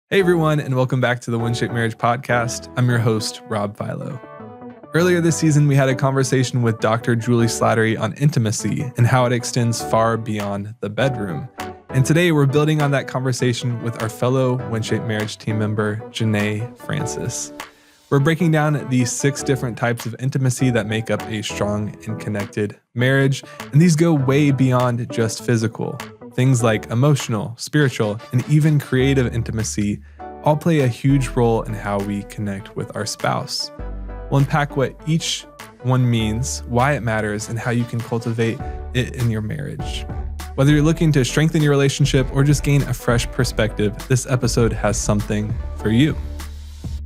Hey everyone, and welcome back to the WinShape Marriage Podcast. I'm your host, Rob Philo. Earlier this season, we had a conversation with Dr. Juli Slattery on intimacy and how it extends far beyond the bedroom. And today we're building on that conversation with our fellow WinShape Marriage team member, Genee Francis. We're breaking down the 6 different types of intimacy that make up a strong and connected marriage, and these go way beyond just physical. Things like emotional, spiritual, and even creative intimacy all play a huge role in how we connect with our spouse. We'll unpack what each one means, why it matters, and how you can cultivate it in your marriage. Whether you're looking to strengthen your relationship or just gain a fresh perspective, this episode has something for you.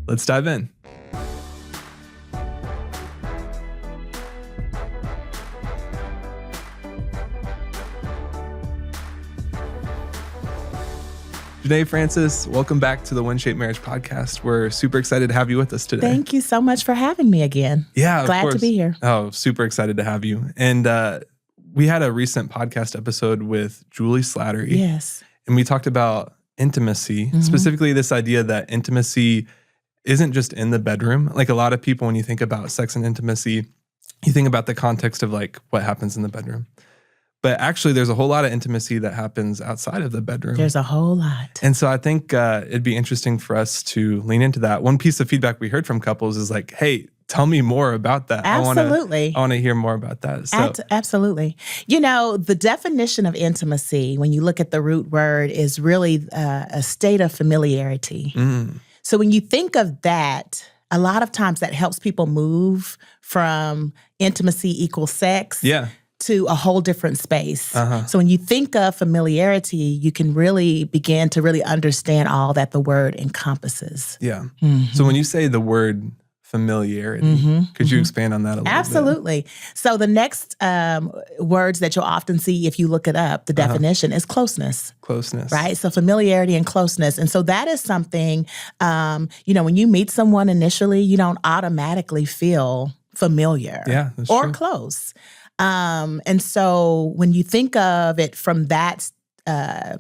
Let's dive in. Genee Francis, welcome back to the WinShape Marriage Podcast. We're super excited to have you with us today. Thank you so much for having me again. Yeah, glad to be here. Oh, super excited to have you. And we had a recent podcast episode with Juli Slattery. Yes. And we talked about intimacy, specifically this idea that intimacy isn't just in the bedroom. Like a lot of people, when you think about sex and intimacy, you think about the context of like what happens in the bedroom. But actually, there's a whole lot of intimacy that happens outside of the bedroom. There's a whole lot. And so I think it'd be interesting for us to lean into that. One piece of feedback we heard from couples is like, hey, tell me more about that. Absolutely. I want to hear more about that. So. Absolutely. You know, the definition of intimacy, when you look at the root word, is really a state of familiarity. So when you think of that, a lot of times that helps people move from intimacy equals sex. Yeah. To a whole different space. So when you think of familiarity, you can really begin to really understand all that the word encompasses. Yeah. So when you say the word familiarity, could you expand on that a little bit? Absolutely. So the next words that you'll often see if you look it up, the definition is closeness. Closeness. Right? So familiarity and closeness. And so that is something, when you meet someone initially, you don't automatically feel familiar or true. Close. And so when you think of it from that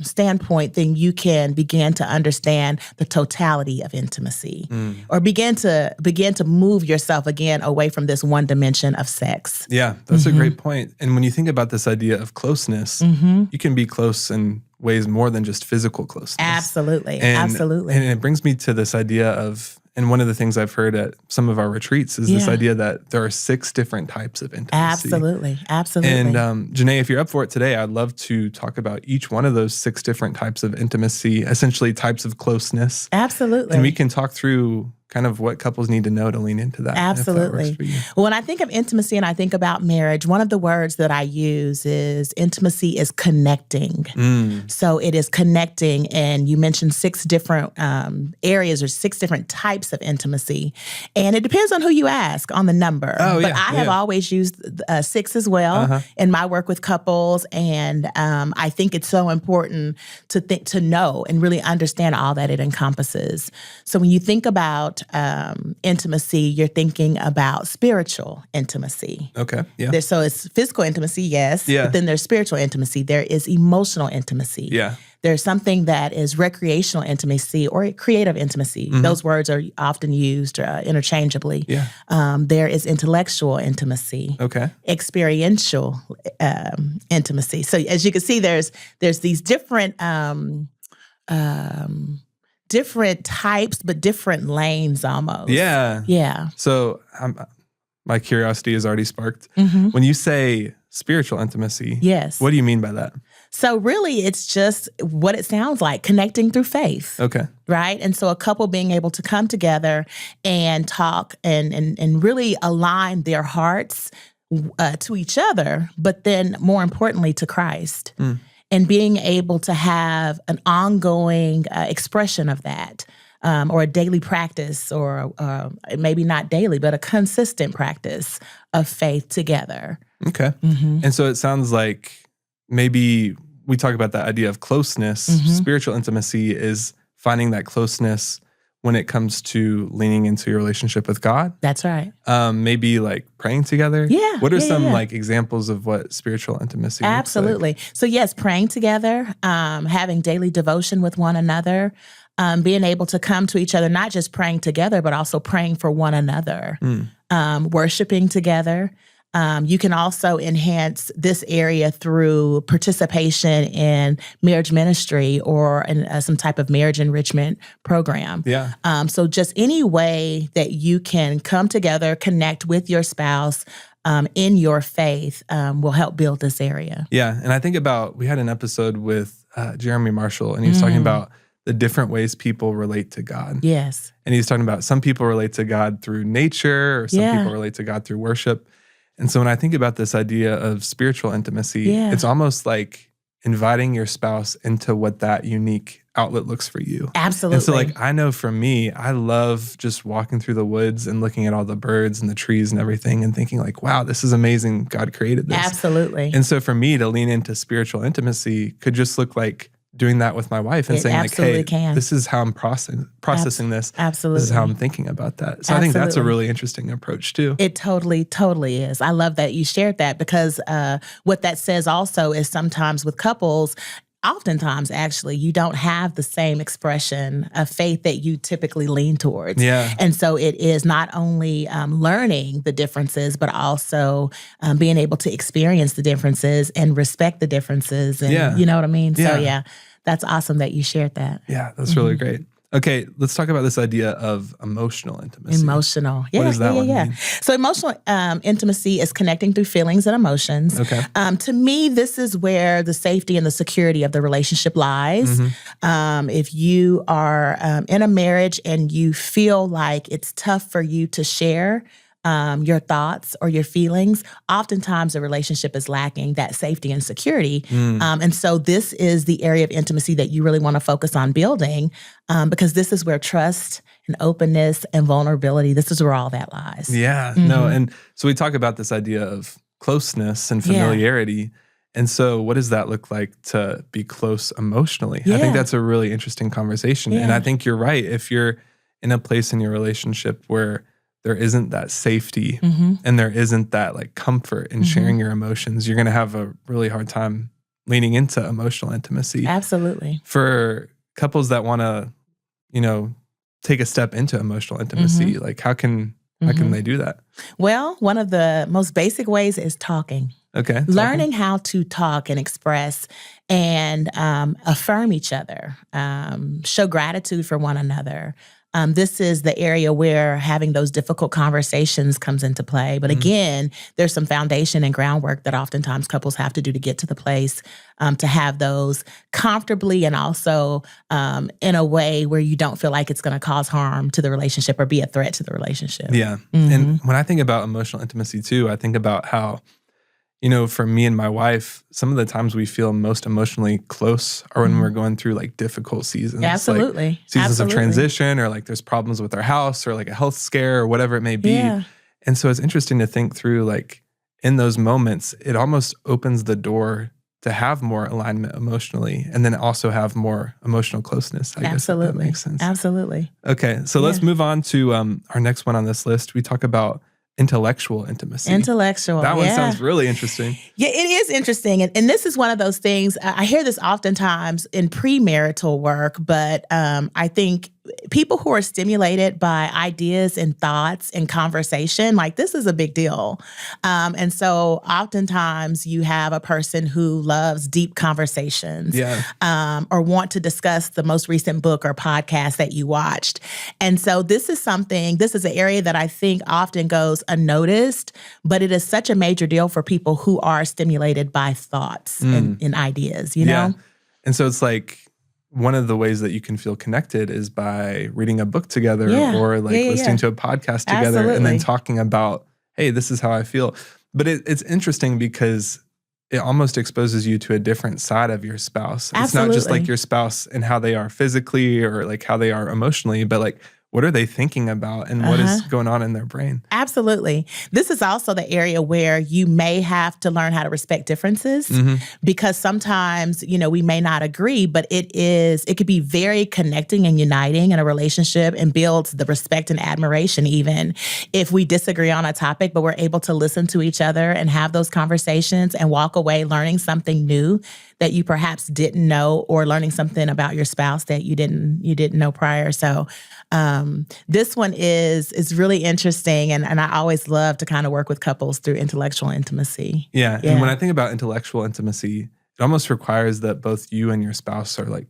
standpoint, then you can begin to understand the totality of intimacy or begin to move yourself again away from this one dimension of sex. Yeah, that's a great point. And when you think about this idea of closeness, you can be close in ways more than just physical closeness. Absolutely. And it brings me to this idea of, and one of the things I've heard at some of our retreats is this idea that there are 6 different types of intimacy. Absolutely. And Genee, if you're up for it today, I'd love to talk about each one of those 6 different types of intimacy, essentially types of closeness. Absolutely. And we can talk through kind of what couples need to know to lean into that. Absolutely. If that works for you. When I think of intimacy and I think about marriage, one of the words that I use is intimacy is connecting. So it is connecting, and you mentioned 6 different areas or 6 different types of intimacy. And it depends on who you ask on the number. But I have always used 6 as well in my work with couples. And I think it's so important to know and really understand all that it encompasses. So when you think about intimacy, you're thinking about spiritual intimacy. Okay. Yeah. So it's physical intimacy, yes. Yeah. But then there's spiritual intimacy. There is emotional intimacy. Yeah. There's something that is recreational intimacy or creative intimacy. Those words are often used interchangeably. Yeah. There is intellectual intimacy. Okay. Experiential intimacy. So as you can see, there's these different types, but different lanes almost. Yeah. Yeah. So my curiosity is already sparked. When you say spiritual intimacy, yes. What do you mean by that? So really, it's just what it sounds like, connecting through faith. Okay. Right? And so a couple being able to come together and talk and really align their hearts to each other, but then more importantly to Christ. And being able to have an ongoing expression of that, or a daily practice, or maybe not daily, but a consistent practice of faith together. Okay. And so it sounds like maybe we talk about that idea of closeness. Spiritual intimacy is finding that closeness when it comes to leaning into your relationship with God. That's right. Maybe like praying together. Yeah. What are some like examples of what spiritual intimacy Absolutely. looks like? So yes, praying together, having daily devotion with one another, being able to come to each other, not just praying together, but also praying for one another, worshiping together. You can also enhance this area through participation in marriage ministry or in some type of marriage enrichment program. Yeah. So just any way that you can come together, connect with your spouse in your faith will help build this area. Yeah. And I think about, we had an episode with Jeremy Marshall, and he was talking about the different ways people relate to God. Yes. And he's talking about some people relate to God through nature, or some people relate to God through worship. And so when I think about this idea of spiritual intimacy, it's almost like inviting your spouse into what that unique outlet looks for you. Absolutely. And so like, I know for me, I love just walking through the woods and looking at all the birds and the trees and everything and thinking like, wow, this is amazing. God created this. Absolutely. And so for me to lean into spiritual intimacy could just look like doing that with my wife and saying like, hey, this is how I'm processing this. Absolutely. This is how I'm thinking about that. So I think that's a really interesting approach too. It totally is. I love that you shared that, because what that says also is sometimes with couples, oftentimes, actually, you don't have the same expression of faith that you typically lean towards. Yeah. And so it is not only learning the differences, but also being able to experience the differences and respect the differences. And you know what I mean? So yeah, that's awesome that you shared that. Yeah, that's really great. Okay, let's talk about this idea of emotional intimacy. Emotional. What does that one mean? So emotional intimacy is connecting through feelings and emotions. Okay. To me, this is where the safety and the security of the relationship lies. If you are in a marriage and you feel like it's tough for you to share your thoughts or your feelings, oftentimes the relationship is lacking that safety and security. And so this is the area of intimacy that you really want to focus on building, because this is where trust and openness and vulnerability, this is where all that lies. Yeah, no. And so we talk about this idea of closeness and familiarity. And so what does that look like to be close emotionally? I think that's a really interesting conversation. And I think you're right. If you're in a place in your relationship where there isn't that safety and there isn't that like comfort in sharing your emotions, you're going to have a really hard time leaning into emotional intimacy. Absolutely. For couples that want to, take a step into emotional intimacy, like how can they do that? Well, one of the most basic ways is talking. Okay. Learning how to talk and express and affirm each other, show gratitude for one another. This is the area where having those difficult conversations comes into play. But again, there's some foundation and groundwork that oftentimes couples have to do to get to the place to have those comfortably and also in a way where you don't feel like it's going to cause harm to the relationship or be a threat to the relationship. Yeah. And when I think about emotional intimacy too, I think about how, for me and my wife, some of the times we feel most emotionally close are when we're going through like difficult seasons. Absolutely. Like seasons of transition, or like there's problems with our house or like a health scare or whatever it may be. Yeah. And so it's interesting to think through, like in those moments, it almost opens the door to have more alignment emotionally and then also have more emotional closeness. I guess, if that makes sense. Absolutely. Okay. So let's move on to our next one on this list. We talk about intellectual intimacy. That one sounds really interesting. Yeah, it is interesting. And this is one of those things, I hear this oftentimes in premarital work, but I think people who are stimulated by ideas and thoughts and conversation, like this is a big deal. And so oftentimes you have a person who loves deep conversations or want to discuss the most recent book or podcast that you watched. And so this is an area that I think often goes unnoticed, but it is such a major deal for people who are stimulated by thoughts and ideas, you know? And so it's like, one of the ways that you can feel connected is by reading a book together or like listening to a podcast together and then talking about, hey, this is how I feel. But it's interesting because it almost exposes you to a different side of your spouse. It's not just like your spouse and how they are physically or like how they are emotionally, but like what are they thinking about and what is going on in their brain? Absolutely. This is also the area where you may have to learn how to respect differences because sometimes, we may not agree, but it could be very connecting and uniting in a relationship and builds the respect and admiration even if we disagree on a topic, but we're able to listen to each other and have those conversations and walk away learning something new. that you perhaps didn't know, or learning something about your spouse that you didn't know prior. So this one is really interesting, and I always love to kind of work with couples through intellectual intimacy. Yeah. And when I think about intellectual intimacy, it almost requires that both you and your spouse are like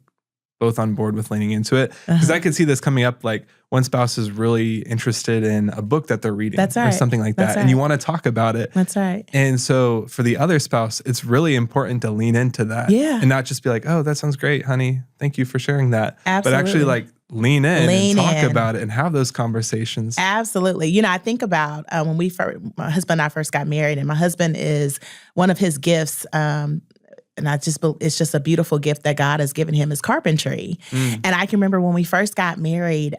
both on board with leaning into it. Because I could see this coming up, like one spouse is really interested in a book that they're reading or something like that. And you want to talk about it. That's right. And so for the other spouse, it's really important to lean into that. And not just be like, oh, that sounds great, honey. Thank you for sharing that. Absolutely. But actually like lean in and talk about it and have those conversations. Absolutely. You know, I think about when my husband and I first got married, and my husband is, one of his gifts, and it's just a beautiful gift that God has given him, is carpentry. And I can remember when we first got married,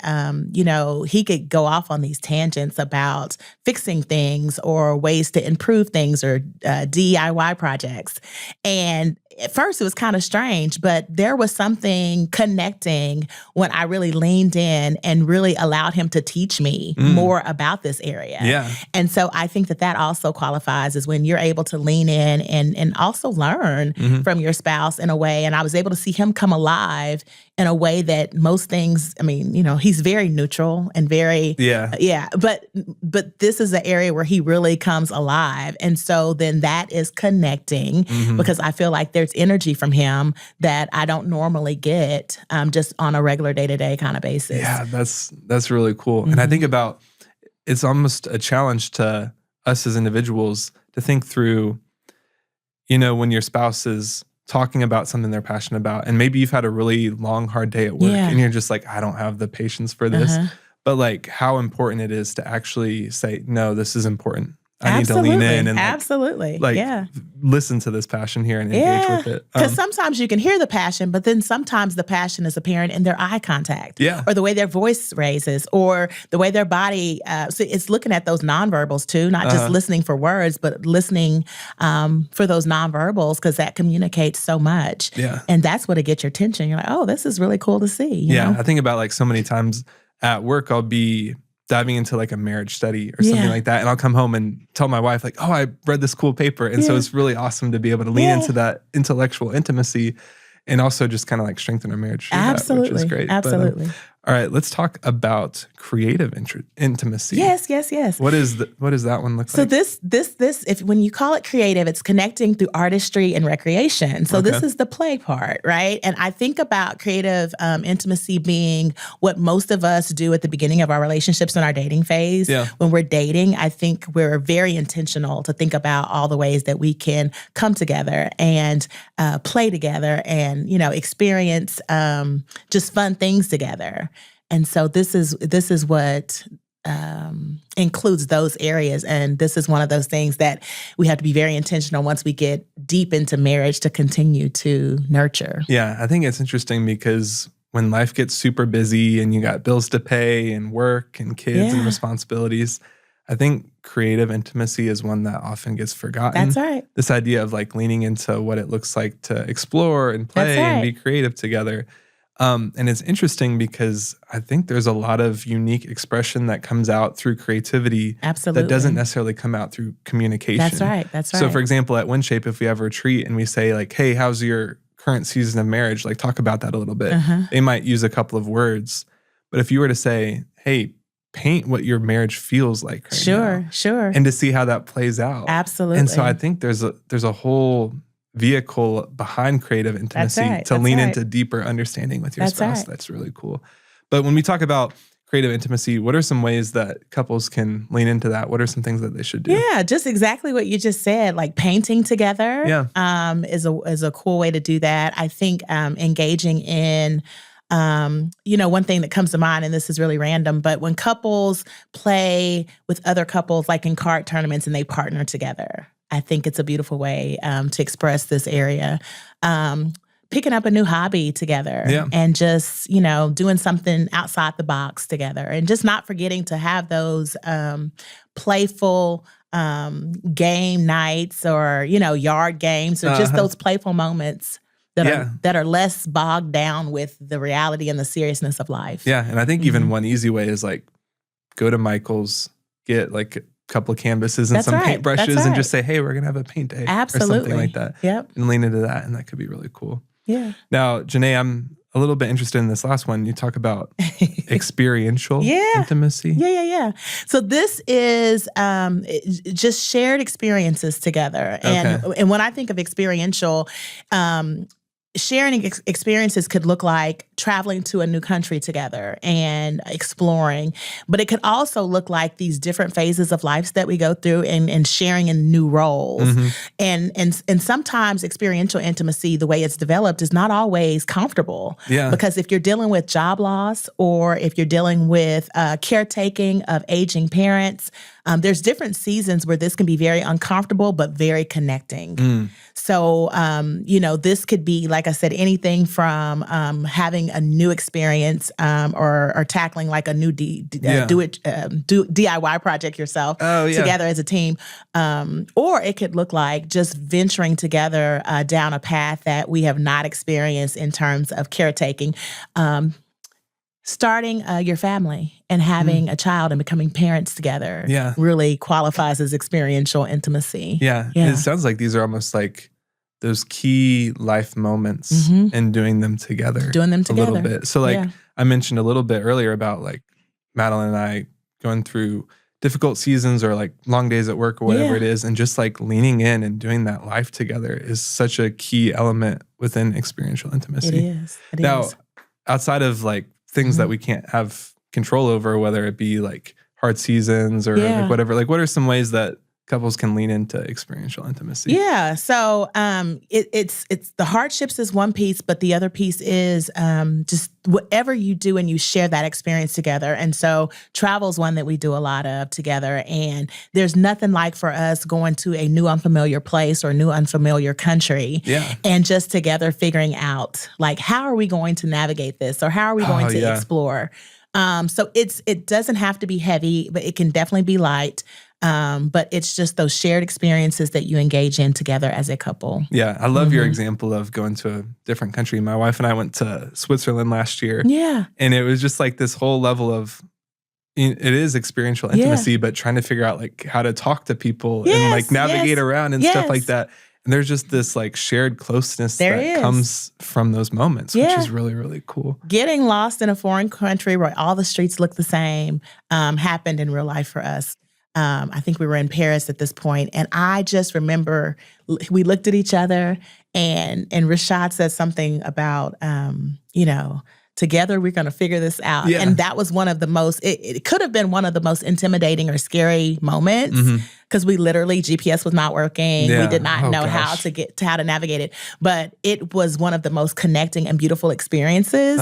you know, he could go off on these tangents about fixing things or ways to improve things or DIY projects. And at first it was kind of strange, but there was something connecting when I really leaned in and really allowed him to teach me more about this area. Yeah. And so I think that also qualifies as when you're able to lean in and also learn from your spouse in a way. And I was able to see him come alive in a way that most things, I mean, you know, he's very neutral and very, but this is an area where he really comes alive. And so then that is connecting because I feel like there's energy from him that I don't normally get just on a regular day-to-day kind of basis. Yeah, that's really cool. And I think about, it's almost a challenge to us as individuals to think through, you know, when your spouse is talking about something they're passionate about, and maybe you've had a really long, hard day at work and you're just like, I don't have the patience for this. But like how important it is to actually say, no, this is important. I need to lean in and listen to this passion here and engage with it. Because sometimes you can hear the passion, but then sometimes the passion is apparent in their eye contact or the way their voice raises or the way their body. So it's looking at those nonverbals too, not just listening for words, but listening for those nonverbals, because that communicates so much. Yeah. And that's what it gets your attention. You're like, oh, this is really cool to see. You know? I think about like so many times at work, I'll be diving into like a marriage study or something like that. And I'll come home and tell my wife like, oh, I read this cool paper. And so it's really awesome to be able to lean into that intellectual intimacy and also just kind of like strengthen our marriage. Absolutely. That, which is great. Absolutely. But, all right, let's talk about creative intimacy. Yes. What does that one look so like? So this, if when you call it creative, it's connecting through artistry and recreation. So this is the play part, right? And I think about creative intimacy being what most of us do at the beginning of our relationships in our dating phase. Yeah. When we're dating, I think we're very intentional to think about all the ways that we can come together and play together and, you know, experience just fun things together. And so this is what includes those areas. And this is one of those things that we have to be very intentional once we get deep into marriage to continue to nurture. Yeah, I think it's interesting because when life gets super busy and you got bills to pay and work and kids and responsibilities, I think creative intimacy is one that often gets forgotten. That's right. This idea of like leaning into what it looks like to explore and play and be creative together. And it's interesting because I think there's a lot of unique expression that comes out through creativity that doesn't necessarily come out through communication. That's right. So for example, at WinShape, if we have a retreat and we say like, hey, how's your current season of marriage? Like talk about that a little bit. They might use a couple of words. But if you were to say, hey, paint what your marriage feels like right now. Sure. And to see how that plays out. Absolutely. And so I think there's a whole vehicle behind creative intimacy to lean into deeper understanding with your spouse. That's really cool. But when we talk about creative intimacy, what are some ways that couples can lean into that? What are some things that they should do? Yeah, just exactly what you just said, like painting together is a cool way to do that. I think engaging in one thing that comes to mind, and this is really random, but when couples play with other couples, like in card tournaments, and they partner together, I think it's a beautiful way to express this area. Picking up a new hobby together and just, doing something outside the box together and just not forgetting to have those playful game nights or, yard games or just those playful moments that are less bogged down with the reality and the seriousness of life. Yeah, and I think even one easy way is like go to Michael's, get like couple of canvases and some paintbrushes and just say, hey, we're going to have a paint day or something like that. And lean into that. And that could be really cool. Yeah. Now, Genee, I'm a little bit interested in this last one. You talk about experiential intimacy. Yeah. So this is just shared experiences together. And when I think of experiential, sharing experiences could look like traveling to a new country together and exploring, but it could also look like these different phases of lives that we go through and sharing in new roles. And sometimes experiential intimacy, the way it's developed, is not always comfortable. Because if you're dealing with job loss or if you're dealing with caretaking of aging parents, there's different seasons where this can be very uncomfortable, but very connecting. So, this could be, like I said, anything from having a new experience or tackling like a new DIY project yourself together as a team. Or it could look like just venturing together down a path that we have not experienced in terms of caretaking. Starting your family and having a child and becoming parents together really qualifies as experiential intimacy. It sounds like these are almost like those key life moments and doing them together. A little bit. So I mentioned a little bit earlier about like Madeline and I going through difficult seasons or like long days at work or whatever it is, and just like leaning in and doing that life together is such a key element within experiential intimacy. It is. Now, outside of like things that we can't have control over, whether it be like hard seasons or like whatever, like what are some ways that couples can lean into experiential intimacy? So it's the hardships is one piece, but the other piece is just whatever you do and you share that experience together. And so travel is one that we do a lot of together. And there's nothing like for us going to a new unfamiliar place or a new unfamiliar country and just together figuring out like, how are we going to navigate this or how are we going to explore? So it doesn't have to be heavy, but it can definitely be light. But it's just those shared experiences that you engage in together as a couple. Yeah, I love your example of going to a different country. My wife and I went to Switzerland last year. And it was just like this whole level of, it is experiential intimacy, but trying to figure out like how to talk to people and like navigate around and stuff like that. And there's just this like shared closeness that comes from those moments, which is really, really cool. Getting lost in a foreign country where all the streets look the same happened in real life for us. I think we were in Paris at this point, and I just remember we looked at each other, and Rashad said something about, together we're going to figure this out. And that was one of the most, it could have been one of the most intimidating or scary moments because we literally, GPS was not working. We did not know how to navigate it. But it was one of the most connecting and beautiful experiences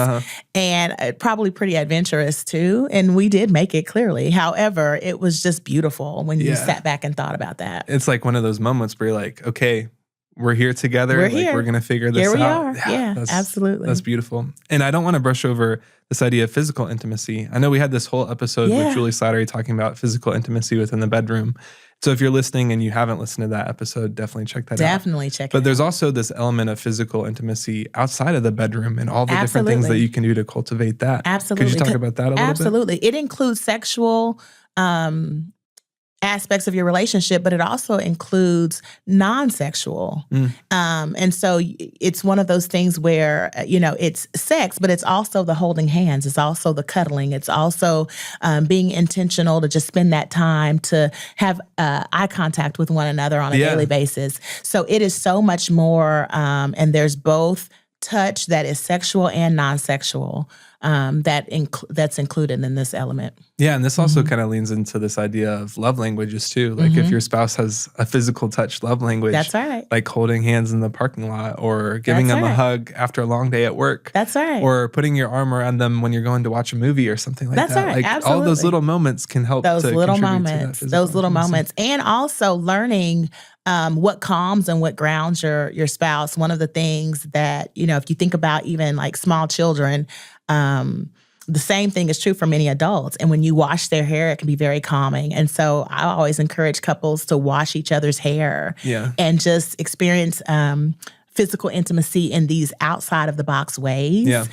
and probably pretty adventurous too. And we did make it clearly. However, it was just beautiful when you sat back and thought about that. It's like one of those moments where you're like, okay, we're here together. We're going to figure this out. Here we are. Absolutely. That's beautiful. And I don't want to brush over this idea of physical intimacy. I know we had this whole episode with Juli Slattery talking about physical intimacy within the bedroom. So if you're listening and you haven't listened to that episode, definitely check that out. Definitely check it out. But there's also this element of physical intimacy outside of the bedroom and all the different things that you can do to cultivate that. Absolutely. Could you talk about that a little bit? Absolutely. It includes sexual aspects of your relationship, but it also includes non-sexual. And so it's one of those things where, it's sex, but it's also the holding hands. It's also the cuddling. It's also being intentional to just spend that time to have eye contact with one another on a daily basis. So it is so much more, and there's both touch that is sexual and non-sexual that's included in this element. Yeah, and this also kind of leans into this idea of love languages too. Like if your spouse has a physical touch love language, that's right. Like holding hands in the parking lot or giving them a hug after a long day at work. That's right. Or putting your arm around them when you're going to watch a movie or something like that. That's right. Like absolutely. All those little moments can help those to little contribute moments. To that those little intimacy. moments. And also learning what calms and what grounds your spouse. One of the things that, if you think about even like small children, the same thing is true for many adults. And when you wash their hair, it can be very calming. And so I always encourage couples to wash each other's hair and just experience physical intimacy in these outside of the box ways. Yeah.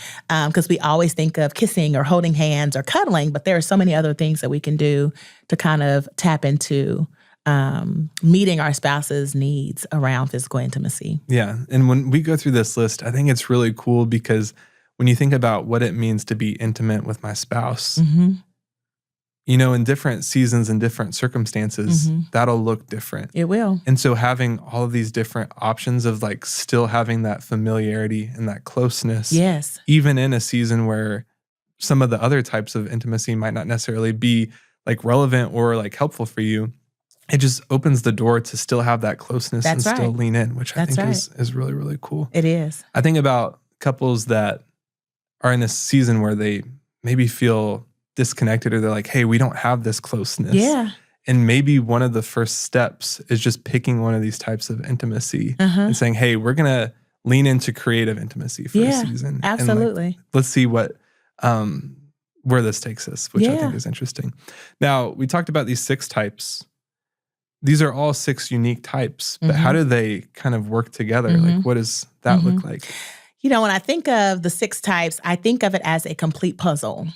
Because we always think of kissing or holding hands or cuddling, but there are so many other things that we can do to kind of tap into meeting our spouse's needs around physical intimacy. Yeah. And when we go through this list, I think it's really cool because when you think about what it means to be intimate with my spouse, in different seasons and different circumstances, that'll look different. It will. And so having all of these different options of like still having that familiarity and that closeness, yes, even in a season where some of the other types of intimacy might not necessarily be like relevant or like helpful for you, it just opens the door to still have that closeness and still lean in, which I think is really, really cool. It is. I think about couples that are in this season where they maybe feel disconnected or they're like, hey, we don't have this closeness. Yeah. And maybe one of the first steps is just picking one of these types of intimacy and saying, hey, we're going to lean into creative intimacy for a season. Absolutely. And let's see what where this takes us, which I think is interesting. Now, we talked about these 6 types. These are all 6 unique types, but how do they kind of work together? Like, what does that look like? When I think of the 6 types, I think of it as a complete puzzle.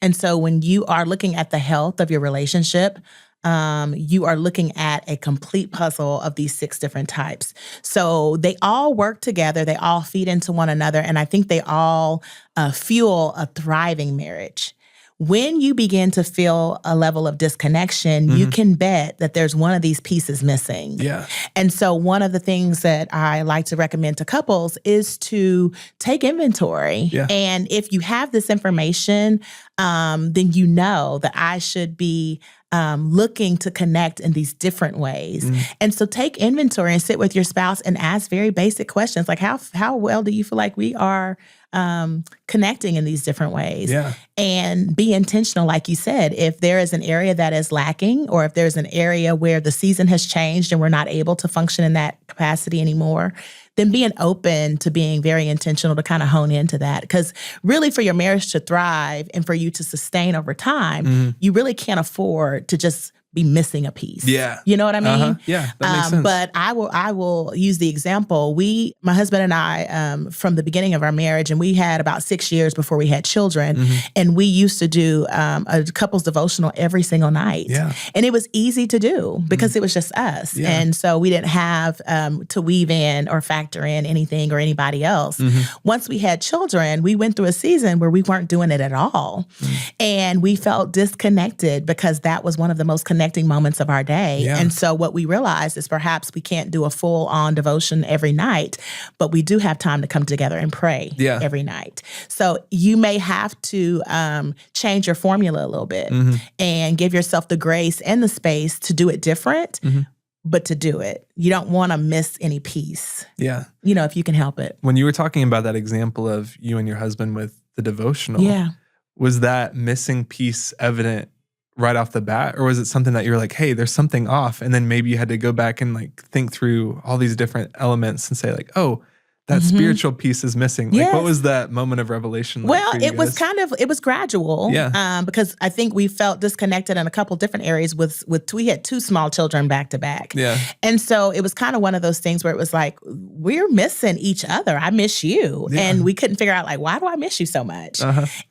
And so when you are looking at the health of your relationship, you are looking at a complete puzzle of these 6 different types. So they all work together. They all feed into one another. And I think they all fuel a thriving marriage. When you begin to feel a level of disconnection, you can bet that there's one of these pieces missing. Yeah. And so one of the things that I like to recommend to couples is to take inventory. Yeah. And if you have this information, then you know that I should be looking to connect in these different ways. And so take inventory and sit with your spouse and ask very basic questions like, how well do you feel like we are connecting in these different ways? Yeah. And be intentional, like you said. If there is an area that is lacking, or if there's an area where the season has changed and we're not able to function in that capacity anymore, then being open to being very intentional to kind of hone into that. Because really for your marriage to thrive and for you to sustain over time, you really can't afford to just be missing a piece. Yeah. You know what I mean? Yeah, that makes sense. But I will use the example. My husband and I, from the beginning of our marriage, and we had about 6 years before we had children, and we used to do a couples devotional every single night. Yeah. And it was easy to do because it was just us. Yeah. And so we didn't have to weave in or factor in anything or anybody else. Once we had children, we went through a season where we weren't doing it at all. And we felt disconnected because that was one of the most connecting moments of our day. Yeah. And so what we realized is perhaps we can't do a full-on devotion every night, but we do have time to come together and pray every night. So you may have to change your formula a little bit and give yourself the grace and the space to do it different, but to do it. You don't want to miss any piece. Yeah. If you can help it. When you were talking about that example of you and your husband with the devotional, was that missing piece evident right off the bat? Or was it something that you were like, hey, there's something off, and then maybe you had to go back and like think through all these different elements and say like, oh, that spiritual piece is missing. Like, what was that moment of revelation like? Well, it was gradual. Yeah. Because I think we felt disconnected in a couple different areas we had 2 small children back to back. Yeah. And so it was kind of one of those things where it was like, we're missing each other. I miss you. Yeah. And we couldn't figure out like, why do I miss you so much?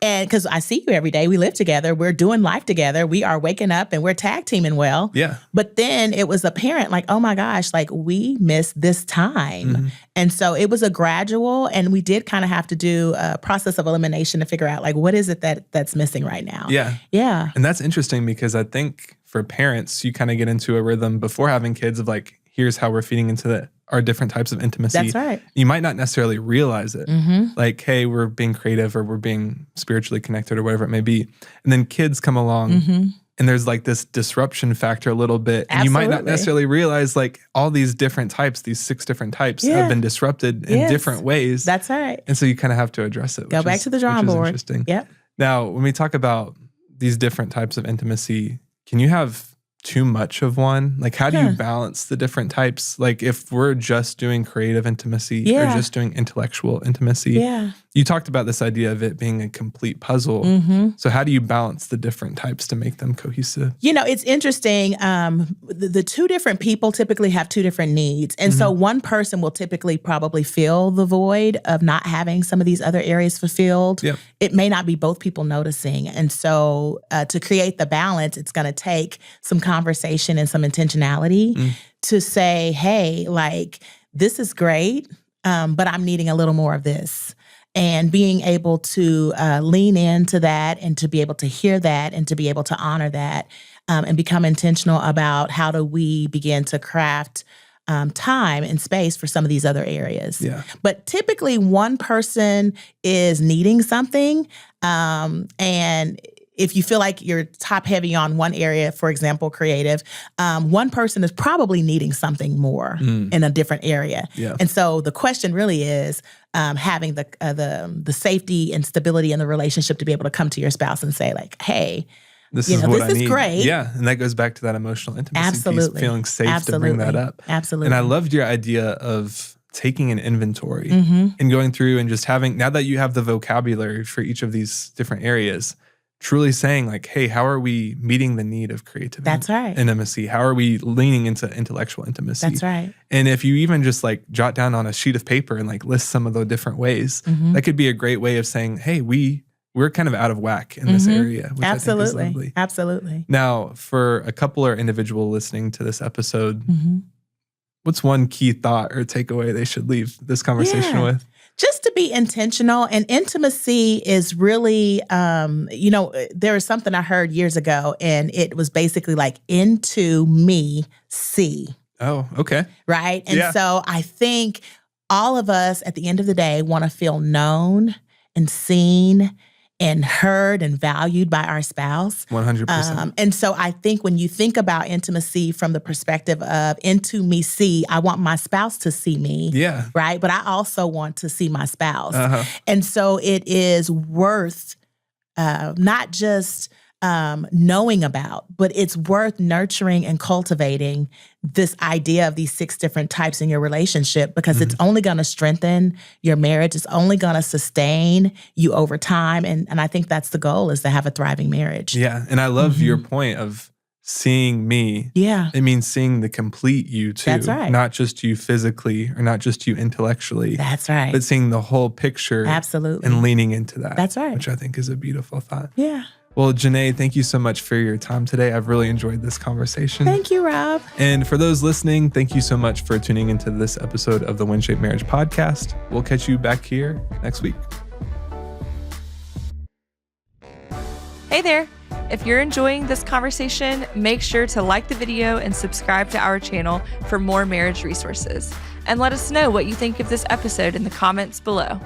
And because I see you every day, we live together, we're doing life together, we are waking up and we're tag teaming well. Yeah. But then it was apparent like, oh my gosh, like we missed this time. And so it was a gradual, and we did kind of have to do a process of elimination to figure out like, what is it that's missing right now? Yeah. Yeah. And that's interesting because I think for parents, you kind of get into a rhythm before having kids of like, here's how we're feeding into our different types of intimacy. That's right. You might not necessarily realize it. Like, hey, we're being creative or we're being spiritually connected or whatever it may be. And then kids come along and there's like this disruption factor a little bit. And you might not necessarily realize like all these different types, these 6 different types have been disrupted in different ways. That's right. And so you kind of have to address it. Go back to the drawing board. Interesting. Yep. Now, when we talk about these different types of intimacy, can you have too much of one? Like, how do you balance the different types? Like, if we're just doing creative intimacy or just doing intellectual intimacy, You talked about this idea of it being a complete puzzle. So how do you balance the different types to make them cohesive? It's interesting. The two different people typically have two different needs. And so one person will typically probably fill the void of not having some of these other areas fulfilled. Yep. It may not be both people noticing. And so to create the balance, it's going to take some conversation and some intentionality to say, hey, like, this is great, but I'm needing a little more of this. And being able to lean into that and to be able to hear that and to be able to honor that and become intentional about how do we begin to craft time and space for some of these other areas. Yeah. But typically one person is needing something, and if you feel like you're top heavy on one area, for example, creative, one person is probably needing something more in a different area. Yeah. And so the question really is having the safety and stability in the relationship to be able to come to your spouse and say, like, hey, this is what I need. Great. Yeah. And that goes back to that emotional intimacy Absolutely. piece, feeling safe Absolutely. to bring that up. Absolutely. And I loved your idea of taking an inventory and going through and just having, now that you have the vocabulary for each of these different areas, truly saying like, hey, how are we meeting the need of creative That's right. intimacy? How are we leaning into intellectual intimacy? That's right. And if you even just like jot down on a sheet of paper and like list some of the different ways, that could be a great way of saying, hey, we're kind of out of whack in this area, which Absolutely. I think is lovely. Absolutely. Now, for a couple or individual listening to this episode, what's one key thought or takeaway they should leave this conversation with? Just to be intentional. And intimacy is really, there was something I heard years ago, and it was basically like, into me, see. Oh, okay. Right? And so I think all of us at the end of the day want to feel known and seen and heard and valued by our spouse. 100%. And so I think when you think about intimacy from the perspective of into me see, I want my spouse to see me. Yeah. Right? But I also want to see my spouse. And so it is worth not just knowing about, but it's worth nurturing and cultivating this idea of these 6 different types in your relationship, because it's only going to strengthen your marriage. It's only going to sustain you over time. And I think that's the goal, is to have a thriving marriage. Yeah. And I love your point of seeing me. Yeah. It means seeing the complete you too. That's right. Not just you physically or not just you intellectually. That's right. But seeing the whole picture. Absolutely. And leaning into that. That's right. Which I think is a beautiful thought. Yeah. Well, Genee, thank you so much for your time today. I've really enjoyed this conversation. Thank you, Rob. And for those listening, thank you so much for tuning into this episode of the WinShape Marriage Podcast. We'll catch you back here next week. Hey there. If you're enjoying this conversation, make sure to like the video and subscribe to our channel for more marriage resources. And let us know what you think of this episode in the comments below.